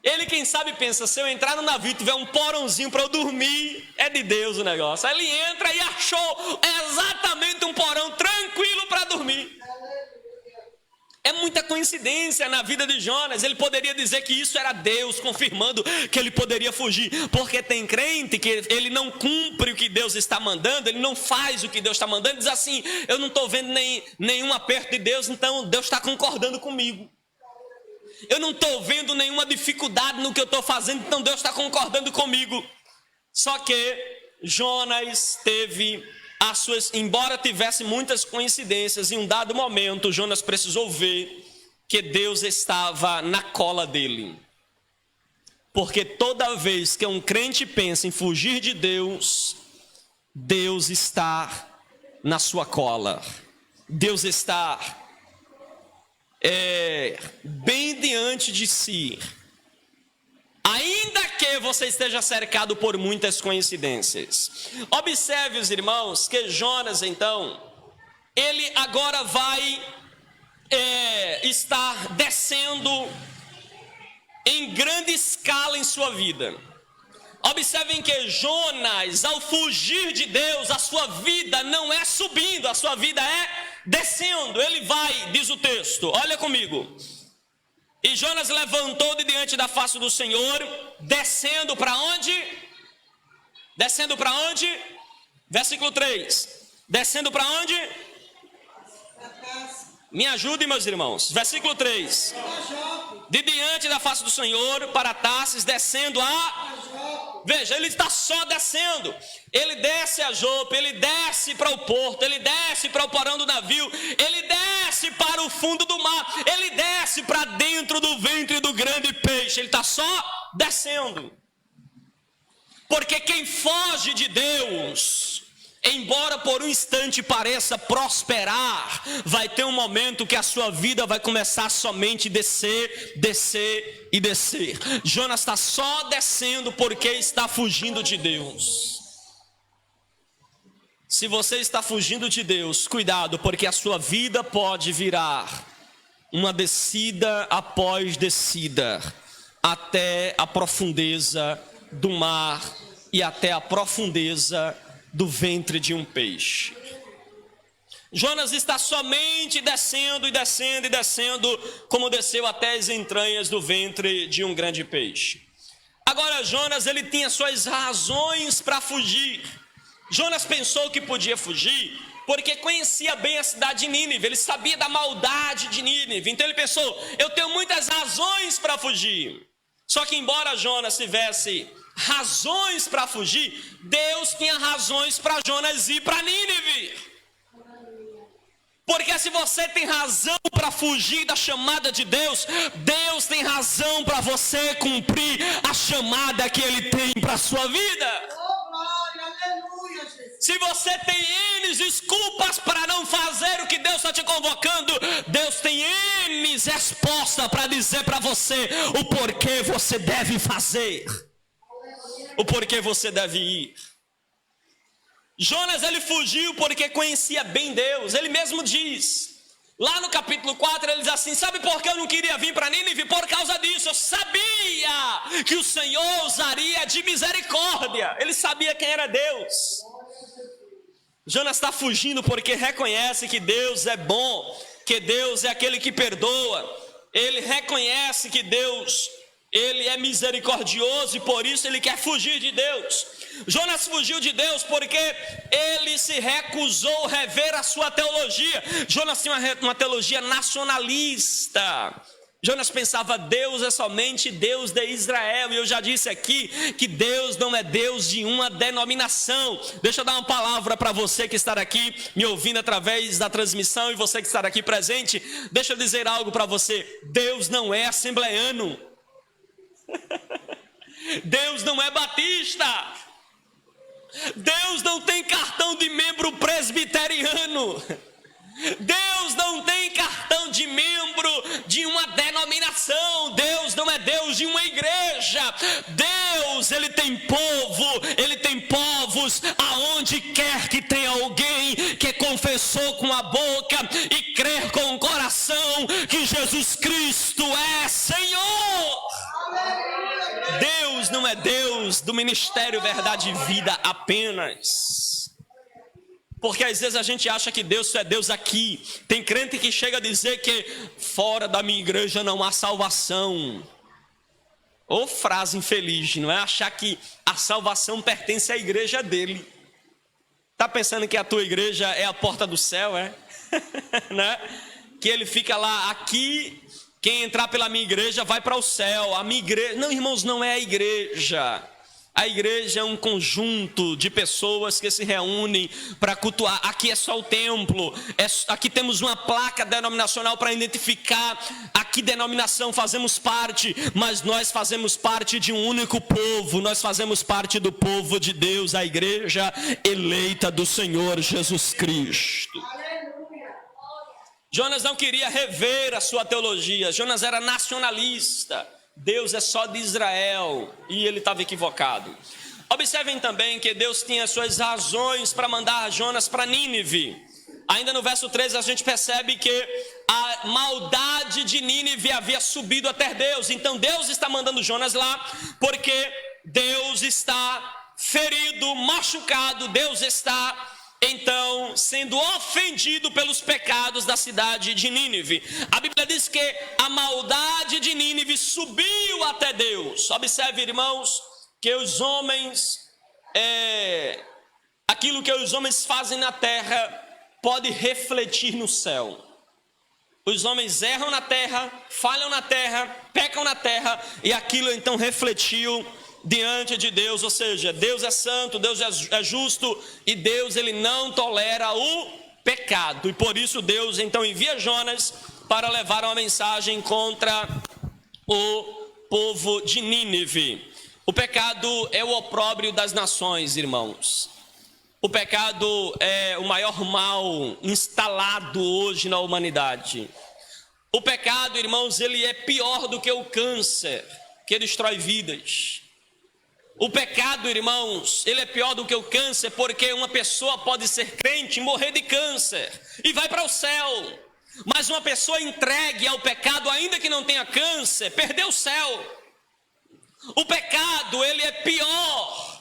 Ele, quem sabe, pensa, se eu entrar no navio e tiver um porãozinho para eu dormir, é de Deus o negócio. Aí ele entra e achou exatamente um porão tranquilo para dormir. É muita coincidência na vida de Jonas. Ele poderia dizer que isso era Deus confirmando que ele poderia fugir, porque tem crente que ele não cumpre o que Deus está mandando, ele não faz o que Deus está mandando, diz assim, eu não estou vendo nenhum aperto de Deus, então Deus está concordando comigo. Eu não estou vendo nenhuma dificuldade no que eu estou fazendo, então Deus está concordando comigo. Só que Jonas teve as suas, embora tivesse muitas coincidências, em um dado momento Jonas precisou ver que Deus estava na cola dele. Porque toda vez que um crente pensa em fugir de Deus, Deus está na sua cola. Deus está bem diante de si. Ainda que você esteja cercado por muitas coincidências. Observe, os irmãos, que Jonas, então, ele agora vai estar descendo em grande escala em sua vida. Observem que Jonas, ao fugir de Deus, a sua vida não é subindo, a sua vida é descendo. Ele vai, diz o texto, olha comigo. E Jonas levantou de diante da face do Senhor, descendo para onde? Descendo para onde? Versículo 3. Descendo para onde? Me ajude, meus irmãos. Versículo 3. De diante da face do Senhor para Tarsis, descendo a... Veja, ele está só descendo. Ele desce a Jope, ele desce para o porto, ele desce para o porão do navio, ele desce para o fundo do mar, ele desce para dentro do ventre do grande peixe. Ele está só descendo. Porque quem foge de Deus, embora por um instante pareça prosperar, vai ter um momento que a sua vida vai começar somente a descer, descer e descer. Jonas está só descendo porque está fugindo de Deus. Se você está fugindo de Deus, cuidado, porque a sua vida pode virar uma descida após descida, até a profundeza do mar e até a profundeza do ventre de um peixe. Jonas está somente descendo e descendo e descendo, como desceu até as entranhas do ventre de um grande peixe. Agora Jonas, ele tinha suas razões para fugir. Jonas pensou que podia fugir porque conhecia bem a cidade de Nínive, ele sabia da maldade de Nínive, então ele pensou, eu tenho muitas razões para fugir. Só que embora Jonas tivesse razões para fugir, Deus tinha razões para Jonas ir para Nínive. Porque se você tem razão para fugir da chamada de Deus, Deus tem razão para você cumprir a chamada que Ele tem para a sua vida. Se você tem N desculpas para não fazer o que Deus está te convocando, Deus tem N respostas para dizer para você o porquê você deve fazer, o porquê você deve ir. Jonas, ele fugiu porque conhecia bem Deus. Ele mesmo diz, lá no capítulo 4, ele diz assim, sabe por que eu não queria vir para Nínive? Por causa disso, eu sabia que o Senhor usaria de misericórdia. Ele sabia quem era Deus. Jonas está fugindo porque reconhece que Deus é bom, que Deus é aquele que perdoa. Ele reconhece que Deus, Ele é misericordioso e por isso ele quer fugir de Deus. Jonas fugiu de Deus porque ele se recusou a rever a sua teologia. Jonas tinha uma teologia nacionalista. Jonas pensava, Deus é somente Deus de Israel. E eu já disse aqui que Deus não é Deus de uma denominação. Deixa eu dar uma palavra para você que está aqui me ouvindo através da transmissão e você que está aqui presente. Deixa eu dizer algo para você. Deus não é assembleiano. Deus não é batista. Deus não tem cartão de membro presbiteriano. Deus não tem cartão de membro de uma denominação. Deus não é Deus de uma igreja. Deus, ele tem povo, ele tem povos aonde quer que tenha alguém que confessou com a boca e crer com o coração que Jesus Cristo é Senhor. Deus não é Deus do ministério Verdade e Vida apenas. Porque às vezes a gente acha que Deus só é Deus aqui. Tem crente que chega a dizer que fora da minha igreja não há salvação. Ou frase infeliz, não é? Achar que a salvação pertence à igreja dele. Tá pensando que a tua igreja é a porta do céu, é? Né? Que ele fica lá aqui, Quem entrar pela minha igreja vai para o céu. A minha igreja, não, irmãos, não é a igreja. A igreja é um conjunto de pessoas que se reúnem para cultuar. Aqui é só o templo. Aqui temos uma placa denominacional para identificar a que denominação fazemos parte. Mas nós fazemos parte de um único povo. Nós fazemos parte do povo de Deus, a igreja eleita do Senhor Jesus Cristo. Jonas não queria rever a sua teologia. Jonas era nacionalista. Deus é só de Israel, e ele estava equivocado. Observem também que Deus tinha suas razões para mandar Jonas para Nínive. Ainda no verso 13 a gente percebe que a maldade de Nínive havia subido até Deus. Então Deus está mandando Jonas lá porque Deus está ferido, machucado. Deus está então sendo ofendido pelos pecados da cidade de Nínive. A Bíblia diz que a maldade de Nínive subiu até Deus. Observe, irmãos, que os homens, aquilo que os homens fazem na terra pode refletir no céu. Os homens erram na terra, falham na terra, pecam na terra, e aquilo então refletiu diante de Deus. Ou seja, Deus é santo, Deus é justo, e Deus ele não tolera o pecado. E por isso Deus então envia Jonas para levar uma mensagem contra o povo de Nínive. O pecado é o opróbrio das nações, irmãos. O pecado é o maior mal instalado hoje na humanidade. O pecado, irmãos, ele é pior do que o câncer, que destrói vidas. O pecado, irmãos, ele é pior do que o câncer, porque uma pessoa pode ser crente e morrer de câncer e vai para o céu. Mas uma pessoa entregue ao pecado, ainda que não tenha câncer, perdeu o céu. O pecado, ele é pior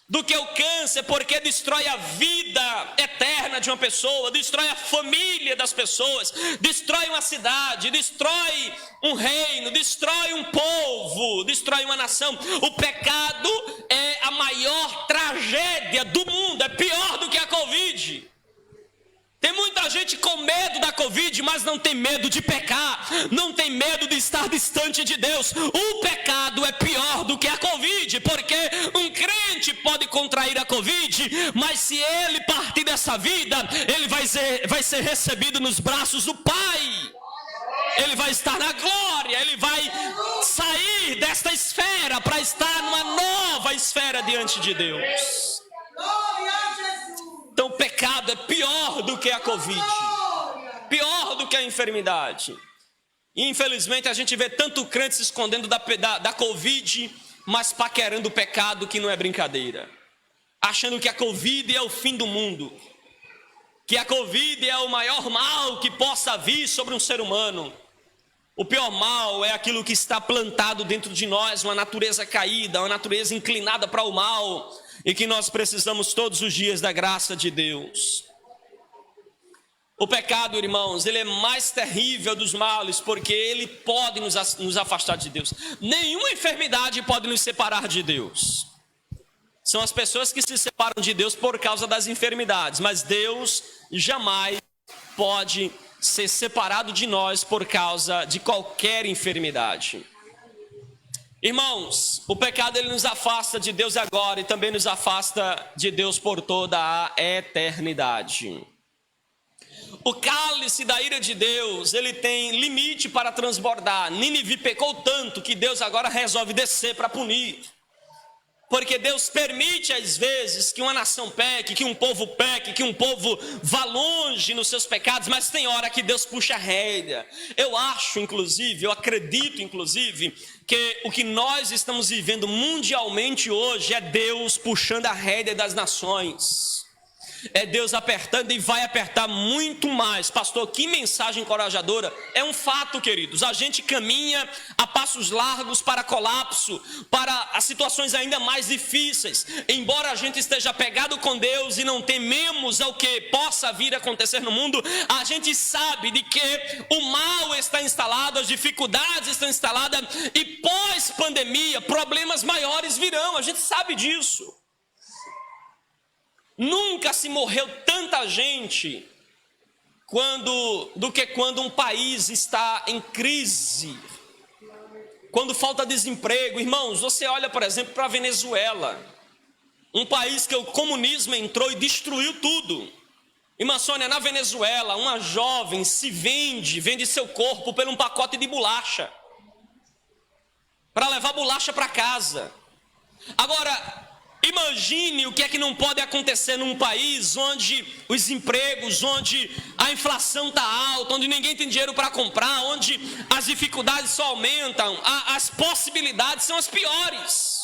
do que o câncer, porque destrói a vida eterna de uma pessoa, destrói a família das pessoas, destrói uma cidade, destrói um reino, destrói um povo, destrói uma nação. O pecado é a maior tragédia do mundo, é pior do que a Covid. Tem muita gente com medo da Covid, mas não tem medo de pecar, não tem medo de estar distante de Deus. O pecado é pior do que a Covid, porque um crente pode contrair a Covid, mas se ele partir dessa vida, ele vai ser recebido nos braços do Pai. Ele vai estar na glória, ele vai sair desta esfera para estar numa nova esfera diante de Deus. Então o pecado é pior do que a Covid, pior do que a enfermidade. E infelizmente a gente vê tanto crente se escondendo da Covid, mas paquerando o pecado, que não é brincadeira. Achando que a Covid é o fim do mundo, que a Covid é o maior mal que possa vir sobre um ser humano. O pior mal é aquilo que está plantado dentro de nós, uma natureza caída, uma natureza inclinada para o mal, e que nós precisamos todos os dias da graça de Deus. O pecado, irmãos, ele é mais terrível dos males, porque ele pode nos afastar de Deus. Nenhuma enfermidade pode nos separar de Deus. São as pessoas que se separam de Deus por causa das enfermidades, mas Deus jamais pode ser separado de nós por causa de qualquer enfermidade. Irmãos, o pecado ele nos afasta de Deus agora e também nos afasta de Deus por toda a eternidade. O cálice da ira de Deus, ele tem limite para transbordar. Nínive pecou tanto que Deus agora resolve descer para punir. Porque Deus permite às vezes que uma nação peque, que um povo peque, que um povo vá longe nos seus pecados, mas tem hora que Deus puxa a rédea. Eu acredito inclusive, que o que nós estamos vivendo mundialmente hoje é Deus puxando a rédea das nações. É Deus apertando e vai apertar muito mais. Pastor, que mensagem encorajadora. É um fato, queridos. A gente caminha a passos largos para colapso, para as situações ainda mais difíceis. Embora a gente esteja apegado com Deus e não tememos ao que possa vir a acontecer no mundo, a gente sabe de que o mal está instalado, as dificuldades estão instaladas, e pós-pandemia, problemas maiores virão. A gente sabe disso. Nunca se morreu tanta gente do que quando um país está em crise, quando falta desemprego. Irmãos, você olha, por exemplo, para a Venezuela, um país que o comunismo entrou e destruiu tudo. Irmã Sônia, na Venezuela, uma jovem vende seu corpo por um pacote de bolacha, para levar bolacha para casa. Agora, imagine o que é que não pode acontecer num país onde os empregos, onde a inflação está alta, onde ninguém tem dinheiro para comprar, onde as dificuldades só aumentam, as possibilidades são as piores.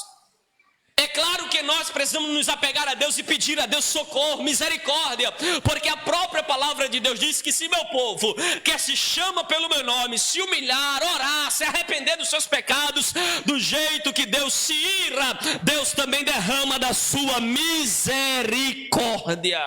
É claro que nós precisamos nos apegar a Deus e pedir a Deus socorro, misericórdia, porque a própria palavra de Deus diz que se meu povo, que se chama pelo meu nome, se humilhar, orar, se arrepender dos seus pecados, do jeito que Deus se ira, Deus também derrama da sua misericórdia.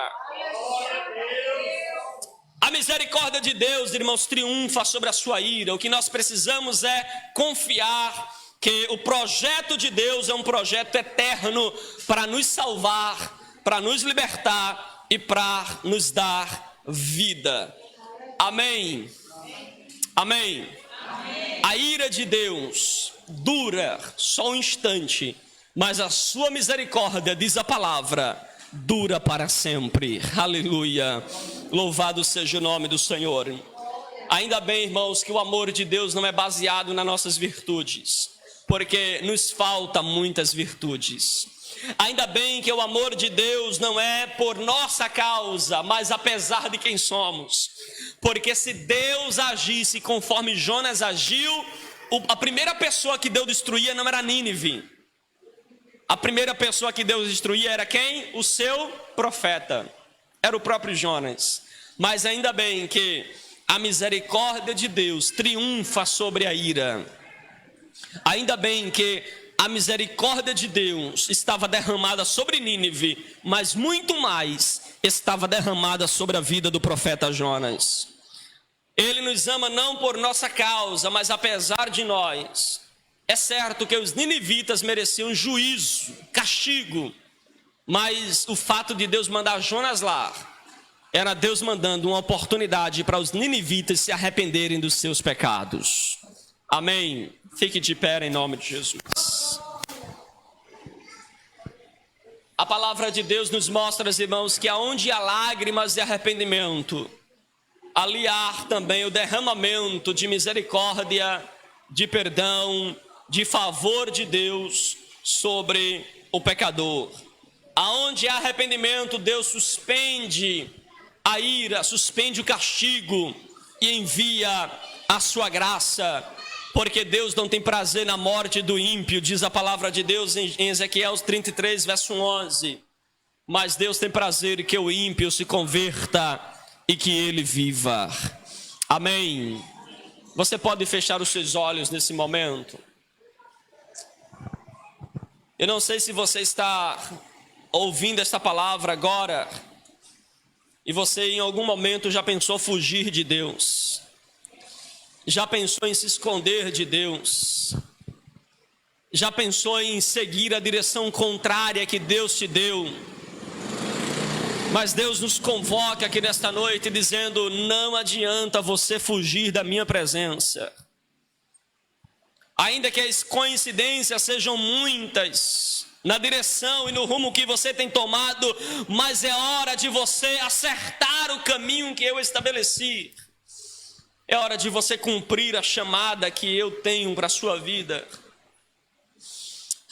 A misericórdia de Deus, irmãos, triunfa sobre a sua ira. O que nós precisamos é confiar que o projeto de Deus é um projeto eterno para nos salvar, para nos libertar e para nos dar vida. Amém. Amém. A ira de Deus dura só um instante, mas a sua misericórdia, diz a palavra, dura para sempre. Aleluia. Louvado seja o nome do Senhor. Ainda bem, irmãos, que o amor de Deus não é baseado nas nossas virtudes, porque nos falta muitas virtudes. Ainda bem que o amor de Deus não é por nossa causa, mas apesar de quem somos. Porque se Deus agisse conforme Jonas agiu, a primeira pessoa que Deus destruía não era Nínive. A primeira pessoa que Deus destruía era quem? O seu profeta. Era o próprio Jonas. Mas ainda bem que a misericórdia de Deus triunfa sobre a ira. Ainda bem que a misericórdia de Deus estava derramada sobre Nínive, mas muito mais estava derramada sobre a vida do profeta Jonas. Ele nos ama não por nossa causa, mas apesar de nós. É certo que os ninivitas mereciam juízo, castigo, mas o fato de Deus mandar Jonas lá, era Deus mandando uma oportunidade para os ninivitas se arrependerem dos seus pecados. Amém. Fique de pé em nome de Jesus. A palavra de Deus nos mostra, irmãos, que aonde há lágrimas e arrependimento, ali há também o derramamento de misericórdia, de perdão, de favor de Deus sobre o pecador. Aonde há arrependimento, Deus suspende a ira, suspende o castigo e envia a sua graça. Porque Deus não tem prazer na morte do ímpio, diz a palavra de Deus em Ezequiel 33, verso 11. Mas Deus tem prazer que o ímpio se converta e que ele viva. Amém. Você pode fechar os seus olhos nesse momento. Eu não sei se você está ouvindo esta palavra agora e você em algum momento já pensou fugir de Deus. Já pensou em se esconder de Deus? Já pensou em seguir a direção contrária que Deus te deu? Mas Deus nos convoca aqui nesta noite dizendo: não adianta você fugir da minha presença. Ainda que as coincidências sejam muitas na direção e no rumo que você tem tomado, mas é hora de você acertar o caminho que eu estabeleci. É hora de você cumprir a chamada que eu tenho para a sua vida.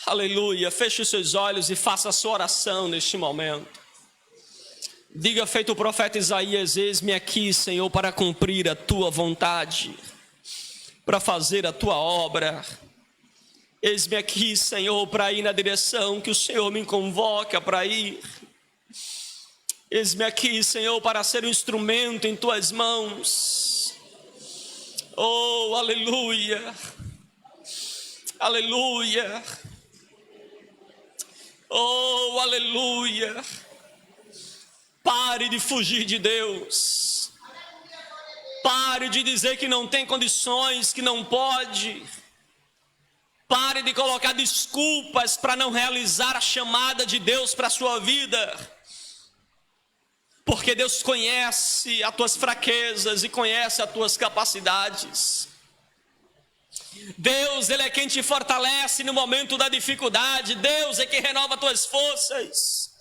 Aleluia. Feche os seus olhos e faça a sua oração neste momento. Diga feito o profeta Isaías: eis-me aqui, Senhor, para cumprir a tua vontade, para fazer a tua obra. Eis-me aqui, Senhor, para ir na direção que o Senhor me convoca para ir. Eis-me aqui, Senhor, para ser um instrumento em tuas mãos. Oh, aleluia, aleluia, oh, aleluia. Pare de fugir de Deus, pare de dizer que não tem condições, que não pode, pare de colocar desculpas para não realizar a chamada de Deus para a sua vida. porque Deus conhece as tuas fraquezas e conhece as tuas capacidades. Deus, Ele é quem te fortalece no momento da dificuldade. Deus é quem renova as tuas forças.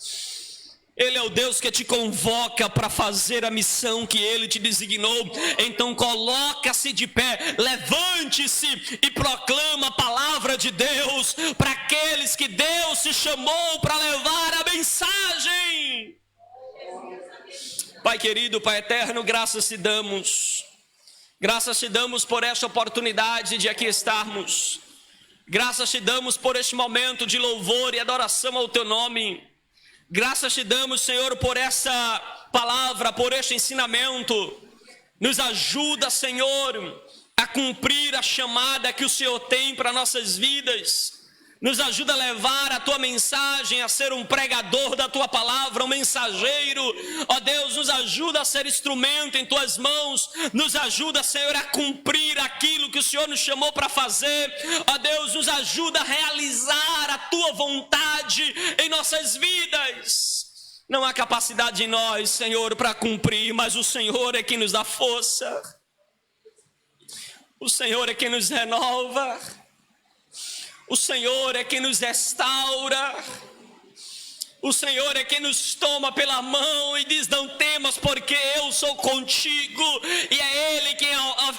Ele é o Deus que te convoca para fazer a missão que Ele te designou. Então coloca-se de pé, levante-se e proclama a palavra de Deus para aqueles que Deus te chamou para levar a mensagem. Pai querido, Pai eterno, graças te damos. Graças te damos por esta oportunidade de aqui estarmos. Graças te damos por este momento de louvor e adoração ao teu nome. Graças te damos, Senhor, por essa palavra, por este ensinamento. Nos ajuda, Senhor, a cumprir a chamada que o Senhor tem para nossas vidas. Nos ajuda a levar a tua mensagem, a ser um pregador da tua palavra, um mensageiro. Ó Deus, nos ajuda a ser instrumento em tuas mãos. Nos ajuda, Senhor, a cumprir aquilo que o Senhor nos chamou para fazer. Ó Deus, nos ajuda a realizar a tua vontade em nossas vidas. Não há capacidade em nós, Senhor, para cumprir, mas o Senhor é quem nos dá força. O Senhor é quem nos renova. O Senhor é quem nos restaura. O Senhor é quem nos toma pela mão e diz: não temas, porque eu sou contigo. E é Ele quem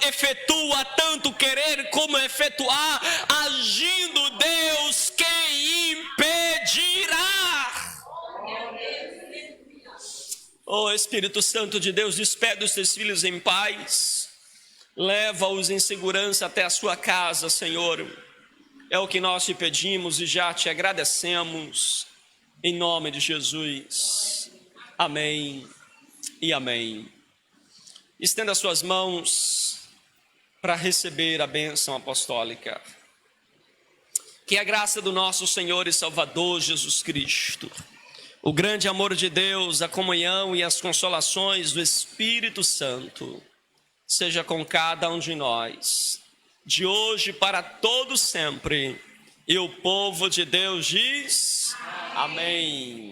efetua tanto querer como efetuar. Agindo Deus, quem impedirá? Oh Espírito Santo de Deus, despede os teus filhos em paz. Leva-os em segurança até a sua casa, Senhor. É o que nós te pedimos e já te agradecemos, em nome de Jesus. Amém e amém. Estenda as suas mãos para receber a bênção apostólica. Que a graça do nosso Senhor e Salvador Jesus Cristo, o grande amor de Deus, a comunhão e as consolações do Espírito Santo, seja com cada um de nós, de hoje para todo sempre. E o povo de Deus diz: amém.